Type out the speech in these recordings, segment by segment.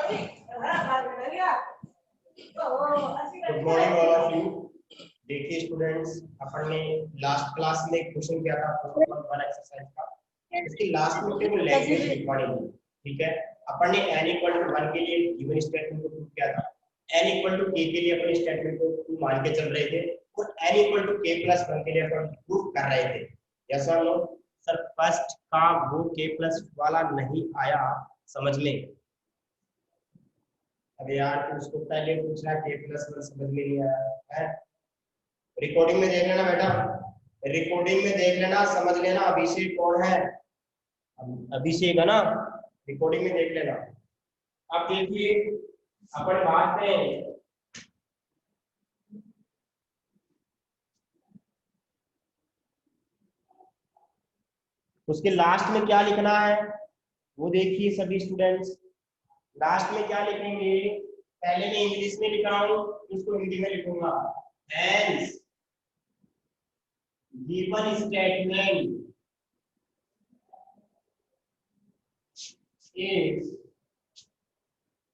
Good morning all of you. देखिए students, अपन ने last class में एक क्वेश्चन किया था 4.1 एक्सरसाइज का। इसकी लास्ट में केवल लैंग्वेज लिखवानी है, ठीक है। अपन ने n इक्वल टू 1 के लिए गिवन स्टेटमेंट को प्रूव किया था। n इक्वल टू k के लिए अपने स्टेटमेंट को प्रूव मान के चल रहे थे और n equal to k plus 1 के लिए अपन प्रूव कर रहे थे। यस और नो? सर फर्स्ट का वो k प्लस वाला नहीं आया, समझ लें। अरे यार तू उसको पहले पूछा k प्लस 1 समझ में नहीं आया है। रिकॉर्डिंग में देख लेना बेटा, रिकॉर्डिंग में देख लेना, समझ लेना अभिषेक कौन है। अभिषेक है ना, रिकॉर्डिंग में देख लेना। अब देखिए अपन बात करें उसके लास्ट में क्या लिखना है वो देखिए सभी स्टूडेंट्स। लास्ट में क्या लिखेंगे, पहले मैं इंग्लिश में लिख रहा हूं, इसको हिंदी में लिखूंगा। Hence given statement is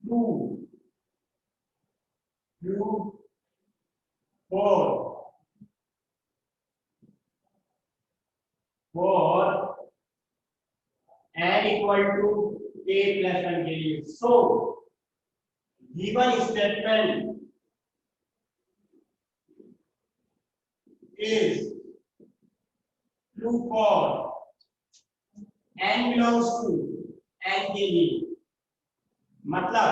true for n equal to k plus 1 के लिए। So given statement is true for n belongs to n के लिए। मतलब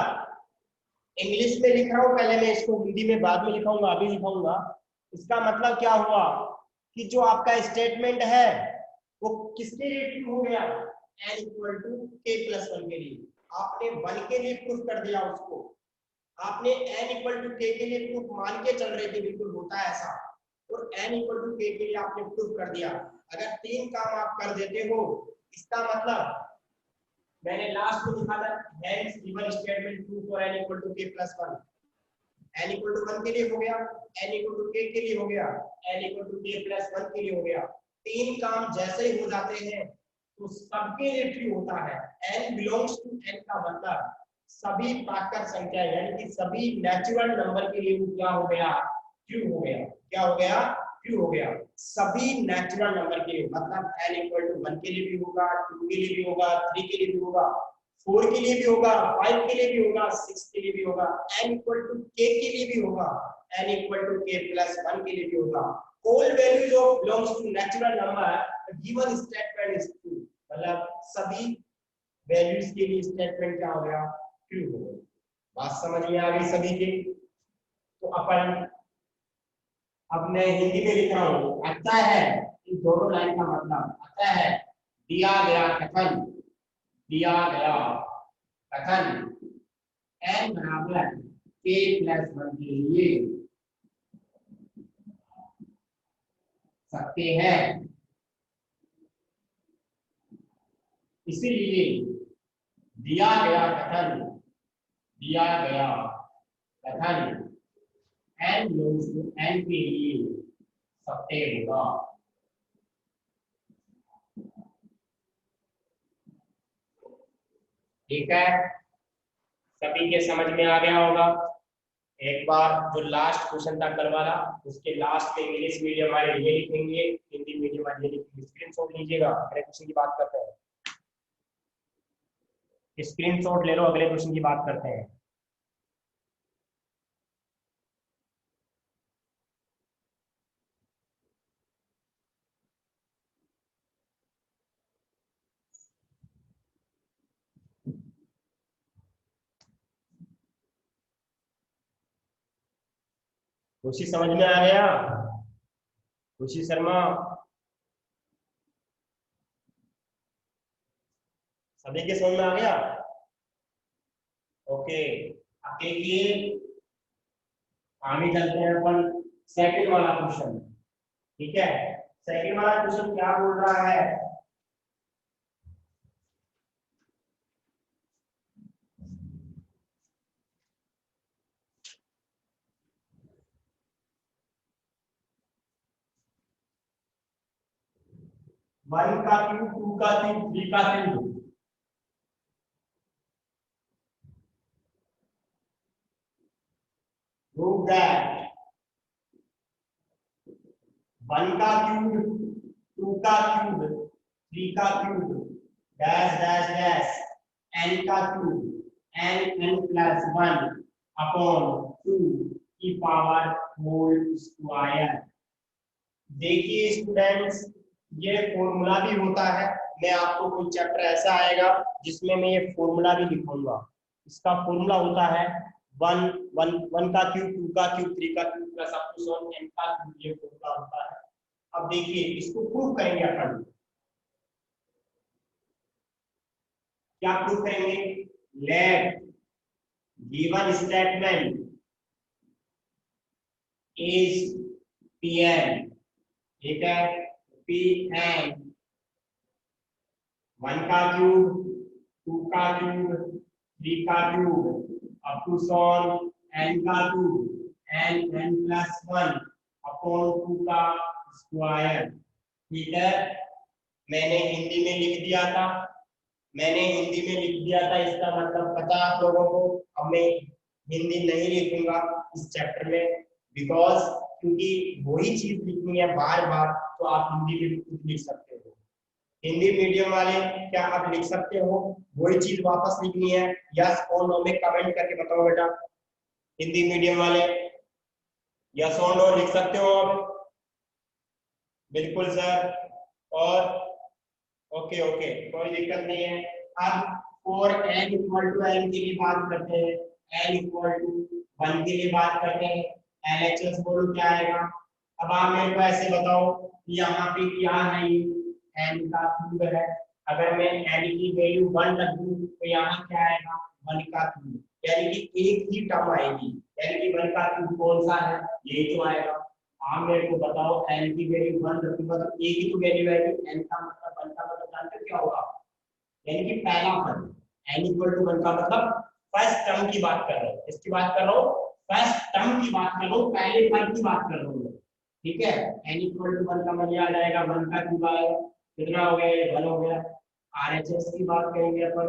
इंग्लिश में लिख रहा हूं, पहले मैं इसको हिंदी में बाद में लिखाऊंगा, अभी लिखाऊंगा। इसका मतलब क्या हुआ कि जो आपका स्टेटमेंट है वो किसके लिए ट्रू हो गया, n equal to k plus 1 के लिए। आपने 1 के लिए प्रूफ कर दिया उसको, आपने n इक्वल टू k के लिए प्रूफ मान के चल रहे थे, बिल्कुल होता है ऐसा, और n इक्वल टू k के लिए आपने प्रूफ कर दिया। अगर 3 काम आप कर देते हो, इसका मतलब मैंने लास्ट में लिखा था hence given statement true for n equal to k plus 1। n equal to 1 के लिए हो गया, n इक्वल टू k के लिए हो गया, n equal to k plus 1 के लिए हो गया। 3 काम जैसे ही हो जाते हैं तो सबके लिए ट्रू होता है। n बिलोंग्स टू n का मतलब सभी प्राकृत संख्या यानी कि सभी नेचुरल नंबर के लिए क्या हो गया, ट्रू हो गया। क्या हो गया, ट्रू हो गया। सभी नेचुरल नंबर के लिए, मतलब n इक्वल टू 1 के लिए भी होगा, 2 के लिए भी होगा, 3 के लिए भी होगा, 4 के लिए भी होगा, 5 के लिए भी होगा, 6 के लिए भी होगा, n इक्वल टू k के लिए भी होगा, n equal to k plus 1 के लिए भी होगा। All values of belongs to natural number, the given statement is true। मतलब सभी वैल्यूज के लिए स्टेटमेंट क्या हो गया, ट्रू हो गया। बात समझ में आ गई सभी के? तो अपन अब मैं हिंदी में लिख रहा हूं। अच्छा है इन दोनों लाइन का मतलब अच्छा है, दिया गया कथन, दिया गया कथन n बराबर k प्लस 1 के लिए सकते हैं। इसीलिए दिया गया कथन, दिया गया कथन n बिलोंग्स टू n के लिए सत्य होगा। ठीक है, सभी के समझ में आ गया होगा। एक बार जो लास्ट क्वेश्चन था कल वाला, उसके लास्ट में इंग्लिश मीडियम वाले ये लिखेंगे, हिंदी मीडियम वाले ये लिखेंगे। स्क्रीनशॉट लीजिएगा, अगले क्वेश्चन की बात करते हैं। स्क्रीनशॉट ले लो, अगले क्वेश्चन की बात करते हैं। खुशी समझ में आ गया? खुशी शर्मा, सभी के समझ में आ गया? ओके, अब देखिए आगे चलते हैं अपन सेकंड वाला क्वेश्चन। ठीक है, सेकंड वाला क्वेश्चन क्या बोल रहा है, वन का क्यूब, 2 का क्यूब, 3 का क्यूब। प्रूव दैट 1 का क्यूब, 2 का क्यूब, 3 का cube, dash dash dash, n का क्यूब n प्लस 1 अपॉन 2 की पावर होल स्क्वायर। देखिए स्टूडेंट्स, ये फॉर्मूला भी होता है। मैं आपको कोई चैप्टर ऐसा आएगा जिसमें मैं ये फॉर्मूला भी लिखूंगा। इसका फॉर्मूला होता है 1 का क्यूब, 2 का क्यूब, 3 का cube plus up to n का क्यूब, ये फॉर्मूला होता है। अब देखिए इसको प्रूव करेंगे अपन। क्या प्रूव करेंगे? Let given statement is Pn, ठीक है। Pn 1 का क्यूब, 2 का क्यूब, 3 का क्यूब अप टू n का क्यूब n प्लस 1 अपॉन 2 का स्क्वायर। ठीक है, मैंने हिंदी में लिख दिया था, इसका मतलब पता आप लोगों को। अब मैं हिंदी नहीं लिखूंगा इस चैप्टर में, बिकॉज क्योंकि वही चीज लिखनी है बार बार, तो आप हिंदी में भी कुछ लिख सकते हो। हिंदी मीडियम वाले क्या आप लिख सकते हो? वही चीज वापस लिखनी है? यस और नो में कमेंट करके बताओ बेटा। हिंदी मीडियम वाले यस और नो लिख सकते हो आप? बिल्कुल सर। और ओके ओके, कोई दिक्कत नहीं है। अब for n equal to n के लिए बात करते हैं, n इक्वल टू 1 के लिए बात करते हैं। LHS बोलो क्या आएगा? अब आप मेरे को ऐसे बताओ कि यहाँ पे क्या है, ये n का क्यूब है। अगर मैं n की वैल्यू 1 रख दूं तो यहाँ क्या आएगा? 1 का क्यूब, यानी कि एक ही टर्म आएगी। यानी कि 1 का क्यूब कौन सा है? ये तो आएगा। आप मेरे को बताओ n की वैल्यू 1 रखूंगा तो एक ही तो वैल्यू आएगी। n का मतलब 1 का मतलब जानते हो क्या होगा? यानी कि पहला पद। n इक्वल टू 1 का मतलब फर्स्ट टर्म की बात कर रहा हूं। इसकी बात कर रहा हूं, फर्स्ट टर्म की बात कर रहा हूं, पहले पद की बात कर रहा हूं। ठीक है, n इक्वल टू 1 का मतलब आ जाएगा 1 का क्यूब आएगा। कितना हो गया? 1 हो गया। RHS की बात करेंगे अपन,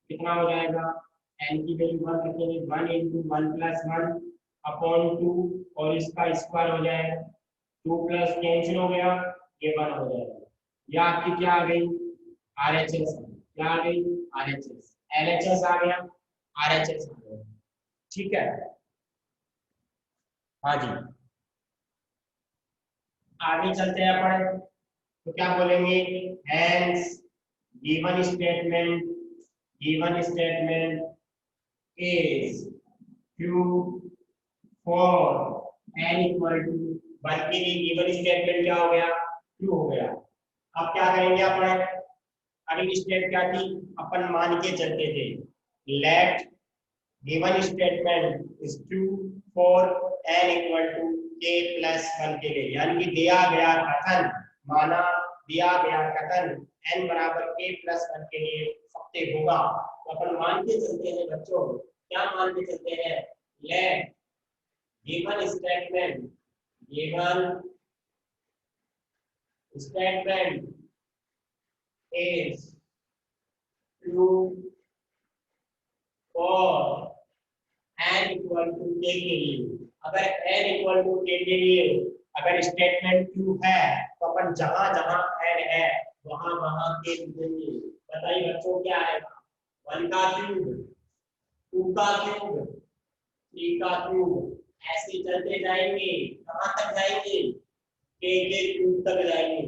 कितना हो जाएगा? n की वैल्यू 1 रखेंगे, 1 into 1 plus 1 अपॉन 2 और इसका स्क्वायर हो जाएगा। 2 प्लस कैंसिल हो गया, ये 1 हो जाएगा। ये आपकी क्या आ गई? RHS। क्या आ गई? RHS। LHS आ गया, RHS आ गया। ठीक है, हाँ जी। आगे चलते हैं अपन, तो क्या बोलेंगे? Hence given statement is true for n equal to 1 के लिए। गिवन स्टेटमेंट क्या हो गया? ट्रू हो गया। अब क्या करेंगे अपन? अगली स्टेप क्या थी? अपन मान के चलते थे, let given statement is true for n equal to k plus 1 के लिए। यानी कि दिया गया कथन, माना दिया गया कथन n बराबर k प्लस 1 के लिए सत्य होगा। तो अपन मान के चलते हैं बच्चों, क्या मान के चलते हैं? Let given statement is true for n equal to k के लिए। अगर n इक्वल टू k के लिए अगर स्टेटमेंट ट्रू है तो अपन जहां जहां n है वहां वहां k लिखेंगे। बताइए बच्चों क्या आएगा? 1 का क्यूब, 2 का क्यूब, 3 का क्यूब, ऐसे चलते जाएंगे। कहां तक जाएंगे? k के क्यूब तक जाएंगे।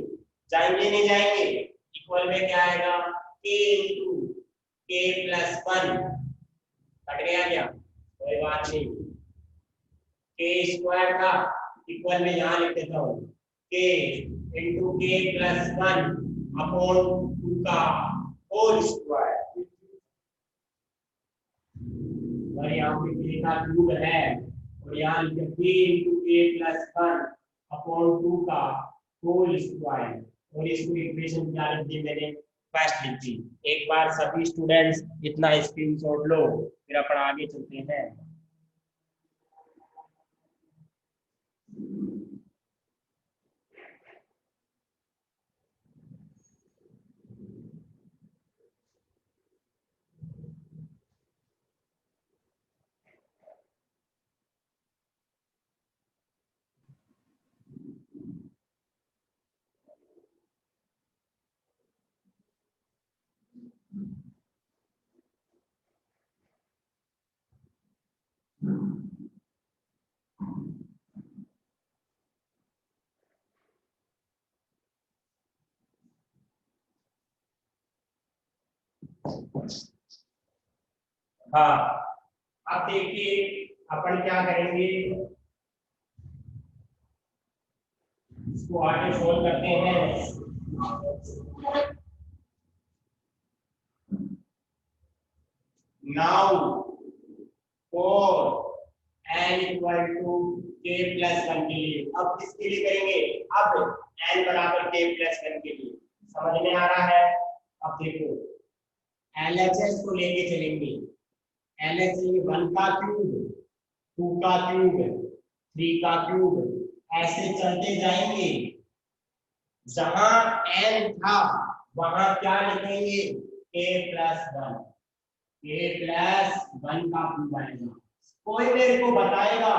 जाएंगे नहीं जाएंगे? इक्वल में क्या आएगा? k into k plus 1। Cut गया क्या? कोई बात नहीं, k स्क्वायर का इक्वल में यहाँ लिख देता हूँ, k into k plus 1 upon 2 का होल स्क्वायर। और यहाँ पे k का क्यूब है और यहाँ लिखे k into k plus 1 upon 2 का होल स्क्वायर। और इसको इक्वेशन क्या लिख दी मैंने? फर्स्ट लिख दी। एक बार सभी स्टूडेंट्स इतना स्क्रीनशॉट लो, फिर अपन आगे चलते हैं। हाँ, अब देखिए अपन क्या करेंगे, इसको आगे सोल्व करते हैं। Now for n equal to k plus 1 के लिए, अब किसके लिए करेंगे, अब n बराबर k प्लस 1 के लिए, समझ में आ रहा है। अब देखो LHS को लेके चलेंगे, LHS 1 का क्यूब, 2 का क्यूब, 3 का क्यूब, ऐसे चलते जाएंगे। जहां n था वहां क्या लिखेंगे, k प्लस 1, k प्लस 1 का क्यूब आएगा। कोई मेरे को बताएगा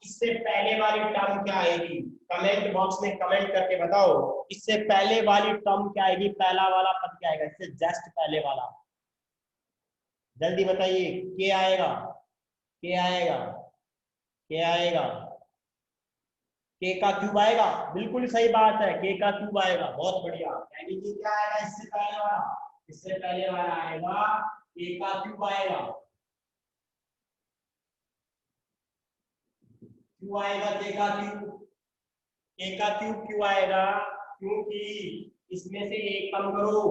इससे पहले वाली टर्म क्या आएगी, कमेंट बॉक्स में कमेंट करके बताओ, इससे पहले वाली टर्म क्या आएगी, पहला वाला पद क्या आएगा, इससे जस्ट पहले वाला, जल्दी बताइए। क्या आएगा, क्या आएगा, क्या आएगा, के का क्यूब आएगा, बिल्कुल सही बात है, के का क्यूब आएगा, बहुत बढ़िया। यानी कि क्या आएगा, इससे पहले वाला, इससे पहले वाला आएगा के का क्यूब आएगा। क्यों आएगा के का क्यूब, के का क्यूब क्यों आएगा, क्योंकि इसमें से एक कम करो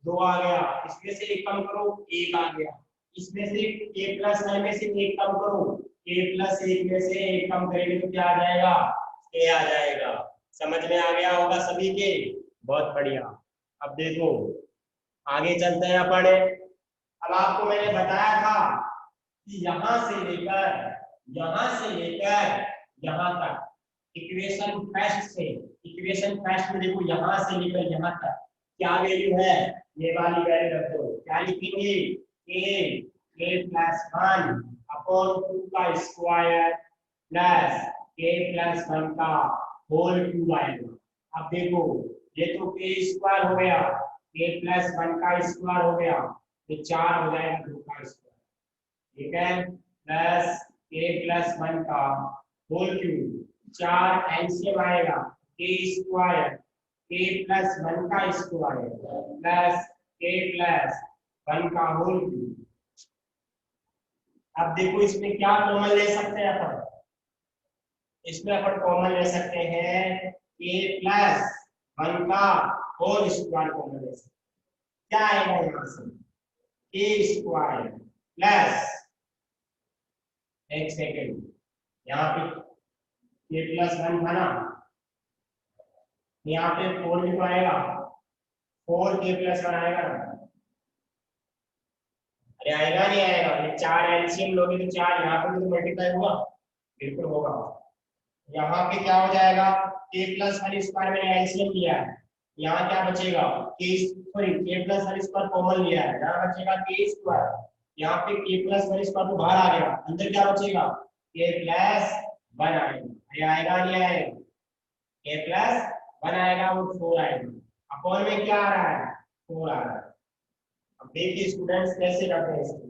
2 आ गया, इसमें से एक कम करो 1 आ गया, इसमें से k प्लस 1 में से एक कम करो, k प्लस 1 में से एक कम करेंगे तो क्या आ जाएगा, k आ जाएगा। समझ में आ गया होगा सभी के, बहुत बढ़िया। अब देखो आगे चलते हैं अपन। अब आपको मैंने बताया था कि यहां से लेकर यहां तक इक्वेशन फर्स्ट में देखो, यहां से लेकर यहां तक क्या वैल्यू है, ये वाली वैल्यू रख दो, क्या लिखेंगे, k प्लस 1 अपॉन 2 का स्क्वायर प्लस k प्लस 1 का होल क्यूब आएगा। अब देखो ये तो k स्क्वायर हो गया, k प्लस 1 का स्क्वायर हो गया, ये 4 हो जाएगा 2 का स्क्वायर, ठीक है, प्लस k प्लस 1 का होल क्यूब, 4 एलसीएम आएगा k स्क्वायर, k प्लस 1 का स्क्वायर प्लस k प्लस 1 का होल क्यूब। अब देखो इसमें क्या कॉमन ले सकते हैं अपन, इसमें अपन कॉमन ले सकते हैं k प्लस 1 का होल स्क्वायर कॉमन ले सकते हैं, क्या आएगा यहाँ से, k स्क्वायर प्लस, एक सेकेंड, यहाँ पे k प्लस 1 था ना, यहाँ पे 4 भी तो आएगा, 4k प्लस 1 आएगा ना, अरे आएगा नहीं आएगा, ये 4 एलसीएम लोगे तो 4 यहाँ पे भी तो मल्टीप्लाई होगा, बिल्कुल होगा। यहाँ पे क्या हो जाएगा, k प्लस 1 स्क्वायर मैंने एलसीएम लिया है, यहाँ क्या बचेगा, k प्लस 1 स्क्वायर कॉमन लिया है, यहाँ बचेगा k स्क्वायर, यहाँ पे k प्लस 1 स्क्वायर तो बाहर आ गया, अंदर क्या बचेगा, k प्लस 1 आएगा, अरे आएगा नहीं आएगा, k प्लस 1 आएगा वो 4 आएगा, अपॉन में क्या आ रहा है, 4 आ रहा है। अब देखिए स्टूडेंट्स कैसे करते हैं इसको,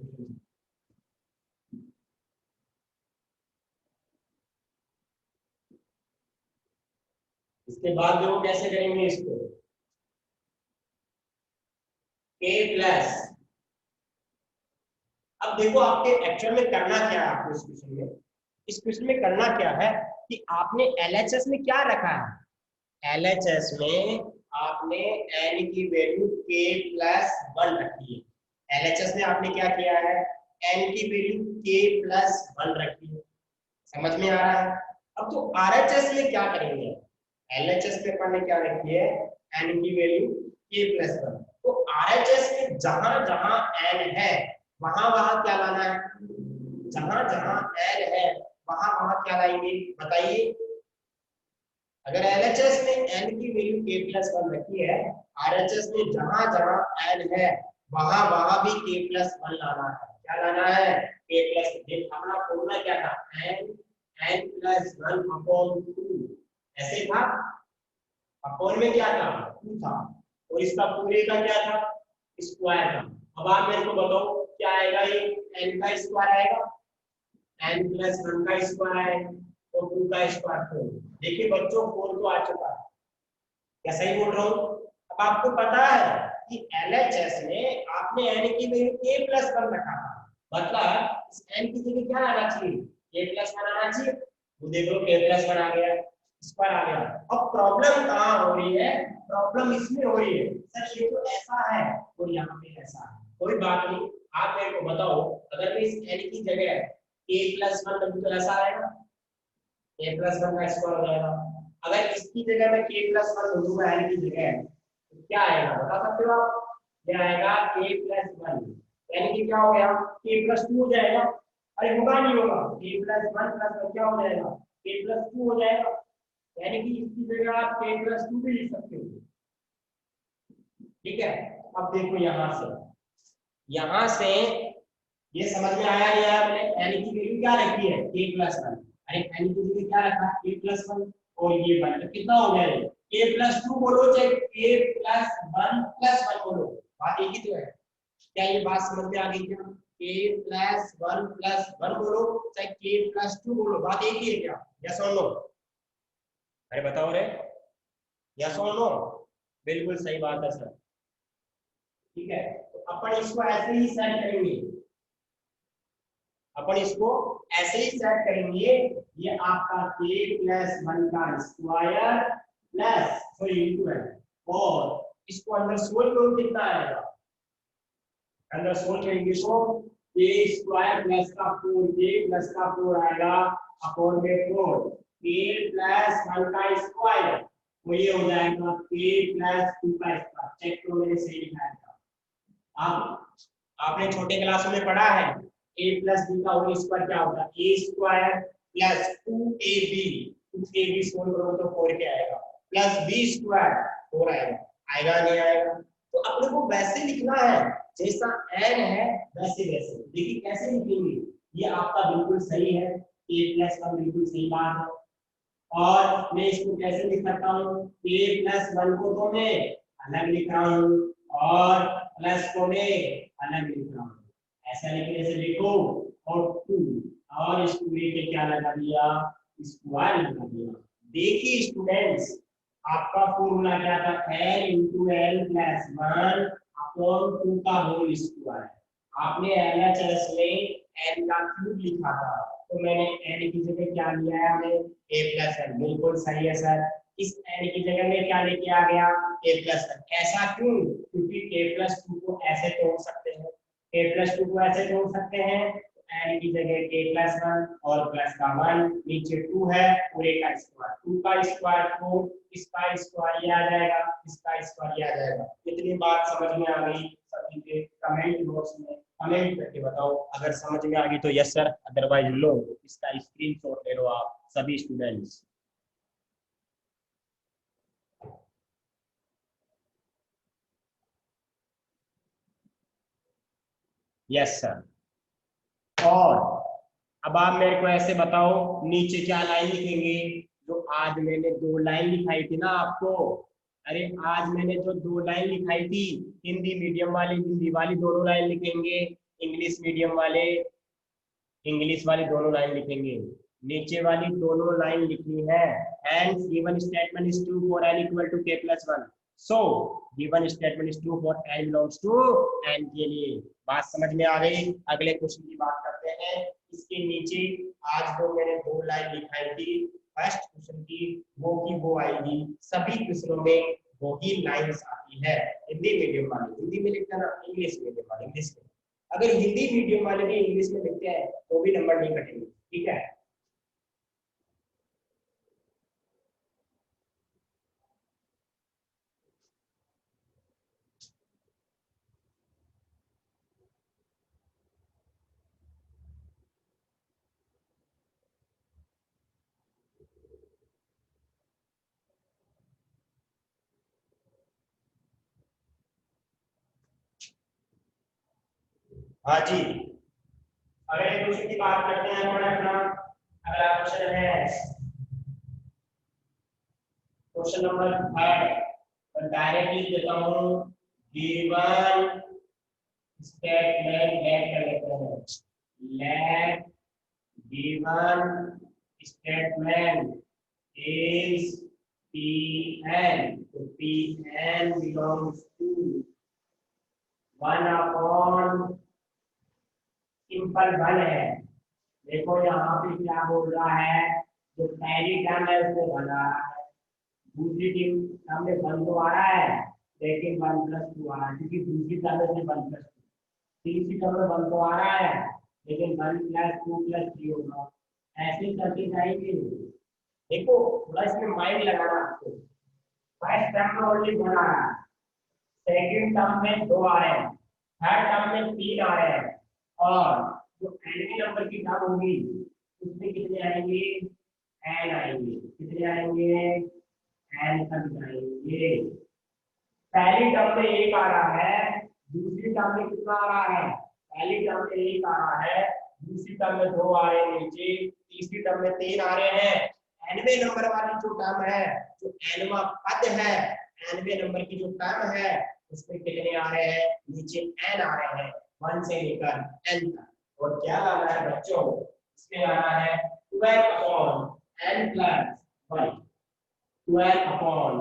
इसके बाद देखो कैसे करेंगे इसको, k प्लस, अब देखो आपके एक्चुअल में करना क्या है, आपको इस क्वेश्चन में करना क्या है कि आपने एलएचएस में क्या रखा है, एलएचएस में आपने n की वैल्यू k प्लस 1 रखी है, एलएचएस में आपने क्या किया है, n की वैल्यू k प्लस 1 रखी है, समझ में आ रहा है। अब तो आरएचएस में क्या करेंगे, एलएचएस में अपन ने क्या रखी है, n की वैल्यू k प्लस 1, तो आरएचएस में जहां जहां n है वहां वहां क्या लाना है, जहां जहां n है वहां वहां क्या लाएंगे बताइए। अगर एलएचएस में n की वैल्यू k प्लस 1 रखी है, आरएचएस में जहां जहां n है वहां वहां भी k प्लस 1 लाना है, क्या लाना है, k प्लस 1, अपना फॉर्मूला क्या था, n प्लस 1 अपॉन 2, ऐसे था, अपॉन में क्या था 2 था, और इसका पूरे का क्या था, स्क्वायर था। अब आप मेरे को बताओ क्या आएगा, ये n का स्क्वायर आएगा, n प्लस 1 का स्क्वायर आएगा और 2 का स्क्वायर 4, देखिए बच्चों 4 तो आ चुका है, क्या सही बोल रहा हूँ। अब आपको पता है कि LHS में आपने n की वैल्यू k+1 रखा था, मतलब इस n की जगह क्या आना चाहिए, k+1 आना चाहिए। वो देख लो k+1 आ गया, स्क्वायर आ गया। अब प्रॉब्लम कहाँ हो रही है, प्रॉब्लम इसमें हो रही है सर ये तो ऐसा है और यहाँ पे ऐसा है। कोई बात नहीं, आप मेरे को बताओ, अगर मैं इस n की जगह k+1 लूं तो ऐसा आएगा, k+1 का स्क्वायर हो जाएगा। अगर इसकी जगह मैं k+1 लूंगा n की जगह तो क्या आएगा बता सकते हो आप, क्या आएगा k+1, यानी कि क्या हो गया k+2 हो जाएगा। अरे होगा नहीं होगा, k+1 प्लस क्या हो जाएगा k+2 हो जाएगा, यानी कि इसकी जगह आप k+2 भी लिख सकते हो। ठीक है, अब देखो यहां से ये समझ में आया नहीं आया, मैंने n की वैल्यू क्या रखी है k+1, अरे n की जगह क्या रखा k+1 और ये 1 तो कितना हो गया ये k+2 बोलो चाहे k+1+1 बोलो, बात एक ही तो है। क्या ये बात समझ में आ गई क्या, k+1+1 बोलो चाहे k+2 बोलो, बात एक ही है क्या, यस और नो, अरे बताओ रे, यस और नो, बिल्कुल सही बात है सर। ठीक है, तो अपन इसको ऐसे ही सेट करेंगे, अपन इसको ऐसे ही सेट करेंगे, ये आपका k+1 का स्क्वायर प्लस सॉरी इंटू है, और इसको अंदर सोल्व करो कितना आएगा, अंदर सोल्व करेंगे तो k² प्लस का 4k प्लस का 4 आएगा अपॉन में 4 k+1 का स्क्वायर, तो ये हो जाएगा k+2 का स्क्वायर। चेक करो मैंने सही लिखा है। आप आपने छोटे क्लासों में पढ़ा है a+b का होल स्क्वायर क्या होता है, a² plus 2ab, 2ab solve करो तो 4k आएगा, प्लस b² 4 आएगा, आएगा नहीं आएगा। तो अपने को वैसे लिखना है जैसा n है वैसे वैसे, देखिए कैसे लिखेंगे, ये आपका बिल्कुल सही है, a+1 बिल्कुल सही बात है। और मैं इसको कैसे लिख सकता हूँ, k+1 को तो मैं अलग लिख रहा हूँ और प्लस को मैं अलग लिख रहा हूँ, ऐसा लिखने से देखो और 2 और इस पूरे के क्या लगा दिया, स्क्वायर लगा दिया। देखिए स्टूडेंट्स, आपका फॉर्मूला क्या था, n into L plus 1 upon 2 का होल स्क्वायर। आपने LHS में n का क्यूब लिखा था, तो मैंने n की जगह क्या लिया है, हमने a+n, बिल्कुल सही है सर। इस n की जगह में क्या लेके आ गया a+n, ऐसा क्यों, क्योंकि k+2 को ऐसे तोड़ सकते हैं, k+2 को ऐसे तोड़ सकते हैं, n की जगह k+1 और प्लस का 1, नीचे 2 है, पूरे का स्क्वायर, 2 का स्क्वायर 4, इसका स्क्वायर ये आ जाएगा, इसका स्क्वायर ये आ जाएगा। इतनी बात समझ में आ गई सभी के, कमेंट बॉक्स में कमेंट करके बताओ अगर समझ में आ गई तो यस सर, अदरवाइज लो इसका स्क्रीनशॉट ले लो आप सभी स्टूडेंट्स। यस सर, और अब आप मेरे को ऐसे बताओ नीचे क्या लाइन लिखेंगे, जो आज मैंने 2 लाइन लिखाई थी ना आपको, अरे आज मैंने जो 2 लाइन लिखाई थी, हिंदी मीडियम वाले हिंदी वाली दोनों लाइन लिखेंगे, इंग्लिश मीडियम वाले इंग्लिश वाली दोनों लाइन लिखेंगे। नीचे वाली दोनों लाइन लिखी है, hence given statement is true for n equal to k+1, so given statement is true for n belongs to n के लिए। बात समझ में आ गई, अगले क्वेश्चन की बात करते हैं। इसके नीचे आज जो मैंने 2 लाइन लिखाई थी फर्स्ट क्वेश्चन की वो आएगी, सभी क्वेश्चनों में वो ही लाइंस आती है, हिंदी मीडियम वाले हिंदी में लिखना ना, इंग्लिश मीडियम वाले इंग्लिश में, अगर हिंदी मीडियम वाले भी इंग्लिश में लिखते हैं तो भी नंबर नहीं कटेंगे। ठीक है, हाँ जी, अगले क्वेश्चन की बात करते हैं हमारा अपना अगला क्वेश्चन है क्वेश्चन नंबर 3, डायरेक्टली देता हूँ, गिवन स्टेटमेंट लेट कर लेते हैं, let given statement is Pn, तो Pn belongs to one upon simple one है। देखो यहाँ पे क्या बोल रहा है, जो पहली टर्म है उसमें वन आ रहा है, दूसरी टीम टर्म में वन तो आ रहा है लेकिन वन प्लस टू आ रहा है, क्योंकि दूसरी टर्म में वन प्लस टू, तीसरी टर्म में वन तो आ रहा है लेकिन one plus two plus three होगा। ऐसे करके जाएंगे। देखो थोड़ा इसमें माइंड लगाना आपको। फर्स्ट टर्म में ओनली वन आ रहा है, सेकंड टर्म में दो आ रहे हैं, थर्ड टर्म में तीन आ रहे हैं, और जो एन नंबर की टर्म होगी उसमें कितने आएंगे, एन आएंगे। कितने आएंगे, एन तक जाएंगे। पहली टर्म में एक आ रहा है, दूसरी टर्म में कितना आ रहा है, पहली टर्म में एक आ रहा है, दूसरी टर्म में दो आ रहे हैं नीचे, तीसरी टर्म में तीन आ रहे हैं। एनवे नंबर वाली जो टर्म है, जो एनवा पद है, एनवे नंबर की जो टर्म है उसमें कितने आ रहे हैं, नीचे एन आ रहे हैं, वन से लेकर एन तक। और क्या लाना है बच्चों, इसमें लाना है 12 upon n plus one, 12 upon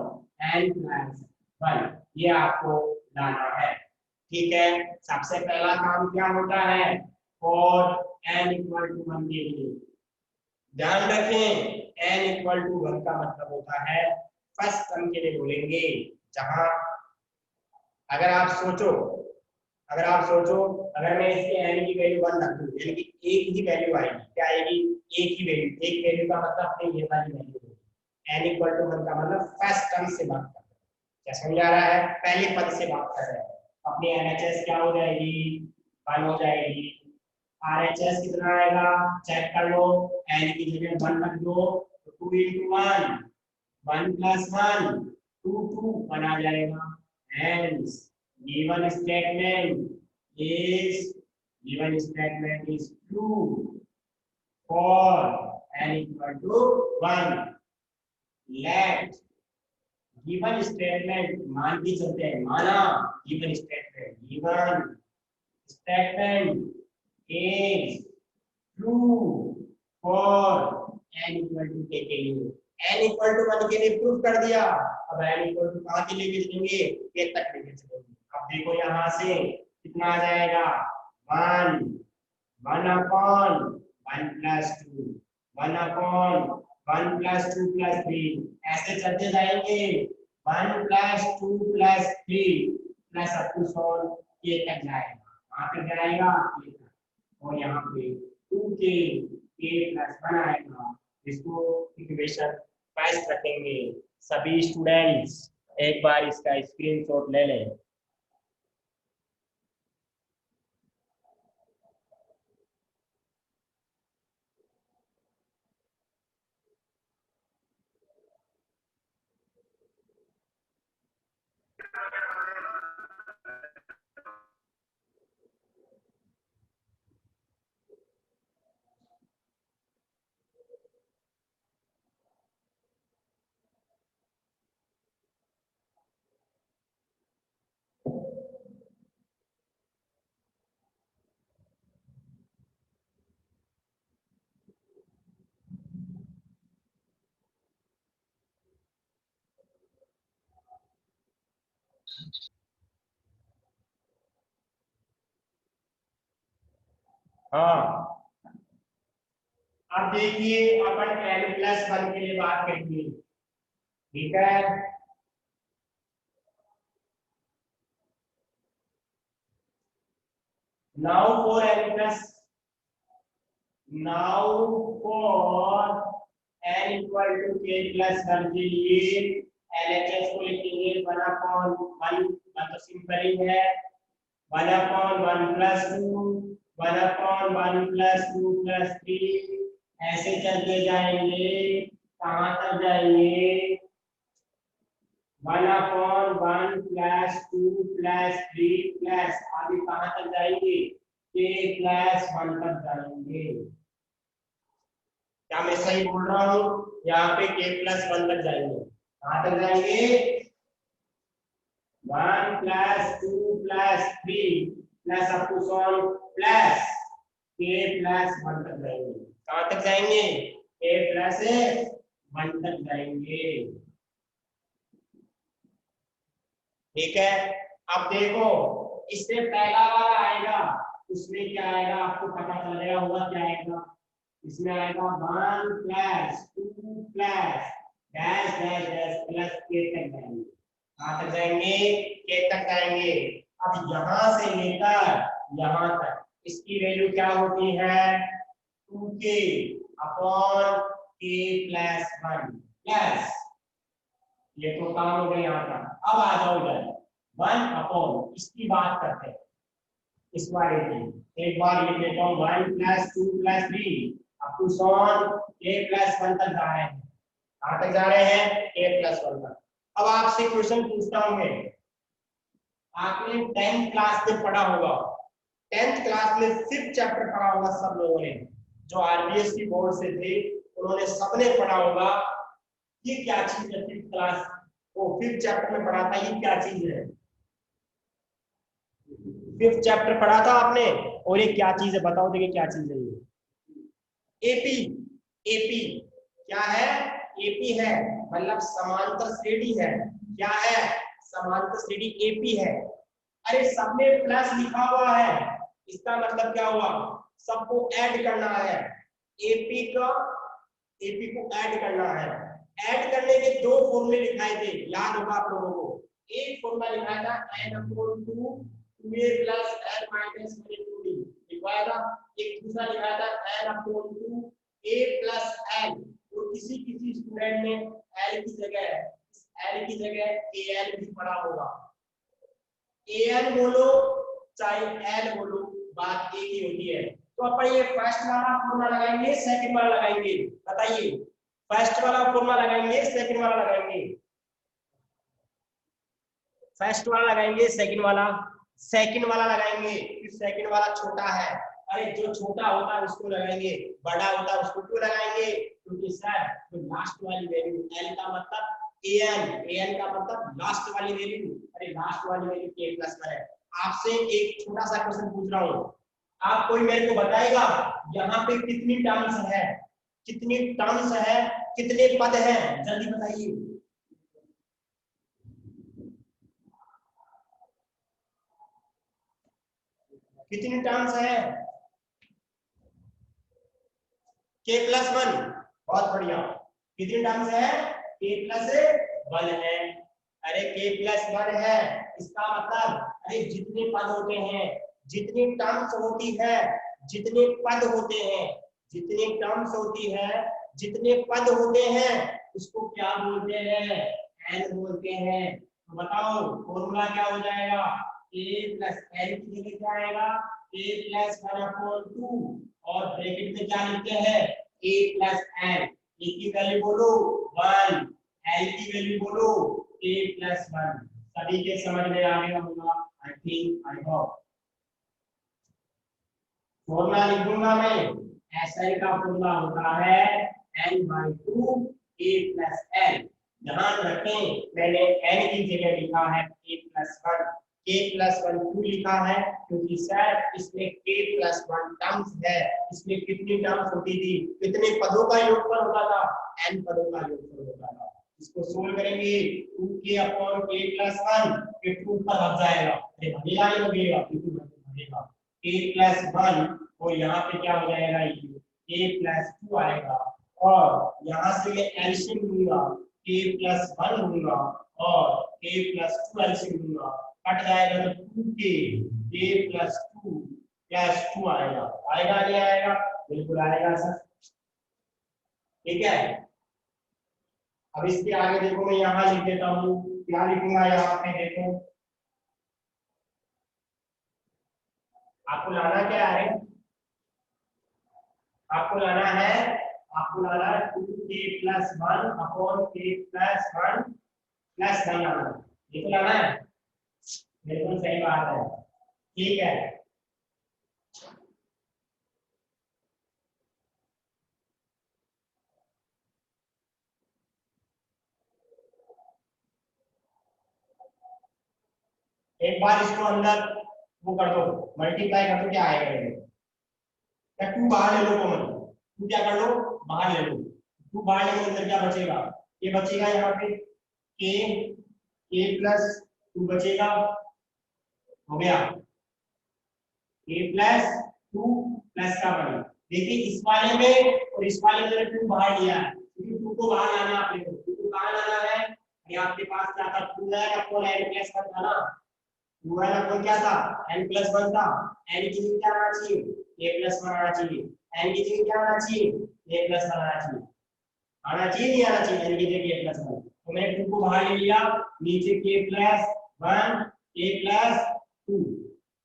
n plus one, ये आपको लाना है। ठीक है, सबसे पहला काम क्या होता है, for n equal to one के लिए ध्यान रखें, एन इक्वल टू वन का मतलब होता है फर्स्ट टर्म के लिए बोलेंगे, जहां अगर आप सोचो, अगर मैं इसके एन की वैल्यू वन रख दूं, यानी कि एक ही वैल्यू आएगी, क्या आएगी, एक ही वैल्यू, एक वैल्यू का मतलब अपने ये वाली वैल्यू होगी। एन इक्वल टू वन का मतलब फर्स्ट टर्म से बात कर रहे हैं, क्या समझा रहा है, पहले पद से बात कर रहे हैं। अपनी एनएचएस क्या हो जाएगी, वन हो जाएगी। आरएचएस कितना आएगा, चेक कर लो, एन की जगह वन रख दो तो two into one, one plus one, two one आ जाएगा। Hence, given statement is true for n equal to 1. Let given statement मान के चलते हैं, माना given statement is true for n equal to k के लिए, n equal to 1 के लिए प्रूफ कर दिया। अब n equal to कहाँ के लेके चलेंगे, k तक लेके चलेंगे। अब देखो यहाँ से कितना आ जाएगा, 1 1 upon 1 plus 2, 1 upon 1 plus 2 plus 3, ऐसे चलते जाएंगे 1 plus 2 plus 3 plus up to solve k तक जाएगा, वहां तक जाएगा k तक, और यहाँ पे 2k k प्लस 1 आएगा, इसको इक्वेशन 5 रखेंगे। सभी स्टूडेंट्स एक बार इसका स्क्रीनशॉट ले लें। हाँ, अब देखिए अपन n प्लस 1 के लिए बात करेंगे, ठीक है। Now for n plus, now for n equal to k plus 1 के लिए LHS को लिखेंगे 1 अपॉन 1, तो सिंपल ही है 1 upon 1 plus 2, 1 upon 1 plus 2 plus 3, ऐसे चलते जाएंगे, कहाँ तक जाएंगे, 1 अपॉन 1 प्लस 2 प्लस 3 प्लस आगे कहाँ तक जाएंगे, k प्लस 1 तक जाएंगे। क्या मैं सही बोल रहा हूँ, यहाँ पे k प्लस 1 तक जाएंगे, कहाँ तक जाएंगे, 1 plus 2 plus 3 plus up to solve plus k plus 1 तक जाएंगे, कहाँ तक जाएंगे, k प्लस 1 तक जाएंगे। ठीक है, अब देखो इससे पहला वाला आएगा उसमें क्या आएगा आपको पता चल जाएगा हुआ क्या आएगा। इसमें आएगा 1 plus 2 plus dash dash dash plus के तक जाएंगे। कहाँ तक जाएंगे? के तक जाएंगे। अब यहाँ से लेकर यहाँ तक इसकी वैल्यू क्या होती है? 2k upon k plus 1 plus ये तो काम हो गया यहाँ तक। अब आ जाओ इधर 1 अपॉन इसकी बात करते हैं इस बारे की। एक बार लिख लेता हूँ 1 plus 2 plus 3 up to son k plus 1 तक जा रहे हैं। कहाँ तक जा रहे हैं? k प्लस 1 तक। अब आपसे क्वेश्चन पूछता हूँ मैं, आपने 10th क्लास में पढ़ा होगा, 10th क्लास में 5th चैप्टर पढ़ा होगा सब लोगों ने, जो आरबीएससी बोर्ड से थे उन्होंने सबने पढ़ा होगा। ये क्या चीज है? 5th क्लास वो 5th चैप्टर में पढ़ा था, ये क्या चीज है? 5th चैप्टर पढ़ा था आपने, और ये क्या चीज है बताओ, देखिए क्या चीज है ये? एपी। एपी क्या है? एपी है मतलब समांतर श्रेणी है। क्या है? समांतर श्रेणी एपी है। अरे सबने प्लस लिखा हुआ है, इसका मतलब क्या हुआ? सबको ऐड करना है। एपी को ऐड करना है। ऐड करने के दो फॉर्मूले लिखाए थे, याद होगा आप लोगों को। एक फॉर्मूला लिखाया था n/2 2a plus n minus 1/2d लिखवाया था। एक दूसरा लिखाया था n/2 a प्लस n। तो किसी किसी स्टूडेंट ने l की जगह al भी पढ़ा होगा। al बोलो चाहे l बोलो, बात एक ही होती है। तो अपन ये फर्स्ट वाला फॉर्मूला लगाएंगे, सेकंड वाला लगाएंगे? बताइए, फर्स्ट वाला फॉर्मूला लगाएंगे, सेकंड वाला लगाएंगे? फर्स्ट वाला लगाएंगे, सेकंड वाला लगाएंगे। फिर सेकंड वाला छोटा है, अरे जो छोटा होता है उसको लगाएंगे, बड़ा होता है उसको क्यों लगाएंगे? क्योंकि सर जो लास्ट वाली वैल्यू l का मतलब an का मतलब लास्ट वाली वैल्यू, अरे लास्ट वाली वैल्यू k प्लस 1 है। आपसे एक छोटा सा क्वेश्चन पूछ रहा हूँ, आप कोई मेरे को बताएगा यहाँ पे कितनी टर्म्स है? कितने पद हैं? जल्दी बताइए। कितनी टर्म्स है? k plus 1। बहुत बढ़िया। कितनी टर्म्स है? k प्लस 1 है। अरे k प्लस 1 है, इसका मतलब अरे जितने पद होते हैं, जितनी टर्म्स होती है, जितने पद होते हैं, जितनी टर्म्स होती है, जितने पद होते हैं, उसको क्या बोलते हैं? n बोलते हैं। तो बताओ फॉर्मूला क्या हो जाएगा? a प्लस n की जगह क्या आएगा? a प्लस 1/2 और ब्रैकेट में क्या लिखते हैं? a plus n। a की वैल्यू बोलो 1, l की वैल्यू बोलो a प्लस 1। सभी के समझ में आ गया होगा I think, I hope. Formula लिख दूंगा मैं, SI का फॉर्मूला होता है n/2 a प्लस n। ध्यान रखें मैंने n की जगह लिखा है k प्लस 1। k प्लस 1 क्यों लिखा है? क्योंकि सर इसमें k प्लस 1 टर्म्स है। इसमें कितनी टर्म्स होती थी? कितने पदों का योगफल होता था? n पदों का योगफल होता था। इसको सोल्व करेंगे 2k अपॉन k प्लस 1 के 2 पर लग जाएगा। अरे भगेगा नहीं लगेगा? बिल्कुल भगेगा। k प्लस 1 और यहाँ पे क्या हो जाएगा? ये k प्लस 2 आएगा और यहाँ से मैं एलसीएम लूंगा, k प्लस 1 लूंगा और k प्लस 2 एलसीएम लूंगा, कट जाएगा तो 2k k प्लस 2 आएगा। आएगा नहीं आएगा? बिल्कुल आएगा सर। ठीक है, अब इसके आगे देखो मैं यहाँ लिख देता हूँ, क्या लिखूंगा यहाँ पे देखो। आपको लाना क्या है? आपको लाना है 2k plus 1 upon k plus 1 plus 1 लाना है। ये तो लाना है, बिल्कुल सही बात है। ठीक है, एक बार इसको अंदर वो कर दो, मल्टीप्लाई कर दो, क्या आएगा ये? क्या 2 बाहर ले लो कॉमन? 2 क्या कर लो? बाहर ले लो। 2 बाहर ले लो, अंदर क्या बचेगा? ये बचेगा यहाँ पे k प्लस 2 बचेगा हो गया a प्लस 2 प्लस का 1। देखिए इस वाले में और इस वाले में मैंने 2 बाहर लिया है, क्योंकि 2 को बाहर लाना है आपने को। 2 को बाहर लाना है, ये आपके पास क्या था, 2n अपॉन n प्लस 1 था ना। 2n अपॉन क्या था, n प्लस 1 था। n की जगह क्या आना चाहिए, a प्लस 1 आना चाहिए। n की जगह क्या आना चाहिए, a प्लस 1 आना चाहिए। आना चाहिए नहीं आना चाहिए, n की जगह a प्लस 1। तो मैंने 2 को बाहर ले लिया, नीचे k प्लस 1 a प्लस 2।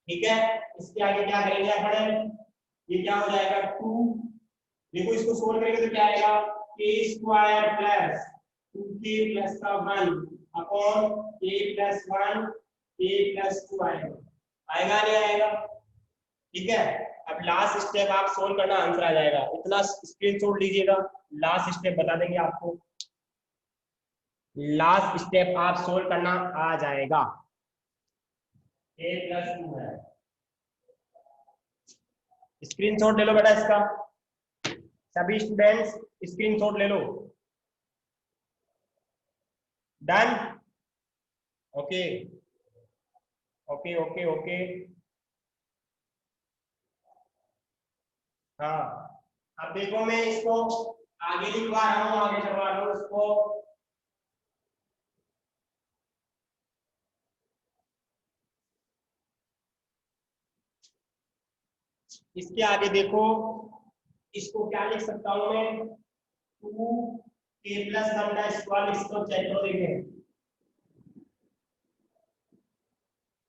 ठीक है, इसके आगे क्या करेंगे अपन, ये क्या हो जाएगा 2। देखो इसको सोल्व करेंगे तो क्या आएगा, k square plus 2k plus का 1 upon k plus 1 k plus 2 आएगा। आएगा नहीं आएगा, ठीक है। अब लास्ट स्टेप आप सोल्व करना, आंसर आ जाएगा। इतना स्क्रीनशॉट लीजिएगा, लास्ट स्टेप बता देंगे आपको। लास्ट स्टेप आप सोल्व करना आ जाएगा। a प्लस 2 है, स्क्रीनशॉट ले लो बेटा इसका, सभी स्टूडेंट्स स्क्रीनशॉट ले लो। Done, okay okay okay okay. हाँ अब देखो मैं इसको आगे लिखवा रहा हूँ, आगे करवा रहा हूँ इसको। इसके आगे देखो, इसको क्या लिख सकता हूँ मैं, 2k प्लस 1 का स्क्वायर। इसको चेक करो, देखें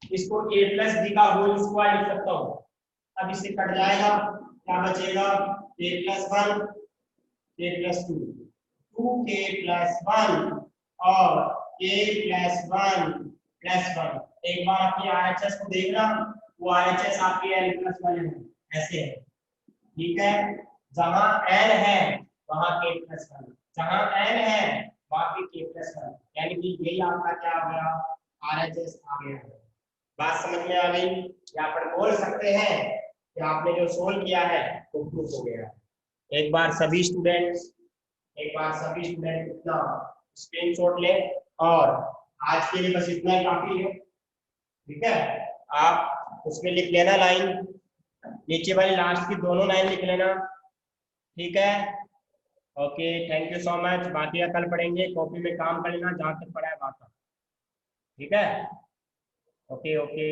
इसको a प्लस b का होल स्क्वायर लिख सकता हूँ। अब इससे कट जाएगा, क्या बचेगा, a plus 1 a plus 2, 2k plus 1 और a प्लस 1 प्लस 1। एक बार आपकी RHS को देखना, वो RHS आपकी n प्लस 1 है, ऐसे है, ठीक है। जहां n है वहां k प्लस 1, जहां n है वहां पे k प्लस 1, यानी कि यही आपका क्या आ गया, RHS आ गया। बात समझ में आ गई, या पर बोल सकते हैं कि आपने जो सोल्व किया है वो प्रूफ हो गया। एक बार सभी स्टूडेंट्स, एक बार सभी स्टूडेंट इतना स्क्रीनशॉट ले, और आज के लिए बस इतना ही काफी है, ठीक है। आप उसमें लिख लेना लाइन, नीचे वाली लास्ट की दोनों लाइन लिख लेना, ठीक है। Okay, thank you so much. बाकी का कल पढ़ेंगे, कॉपी में काम कर लेना, जहाँ तक पढ़ा है वहाँ तक, ठीक है। Okay okay.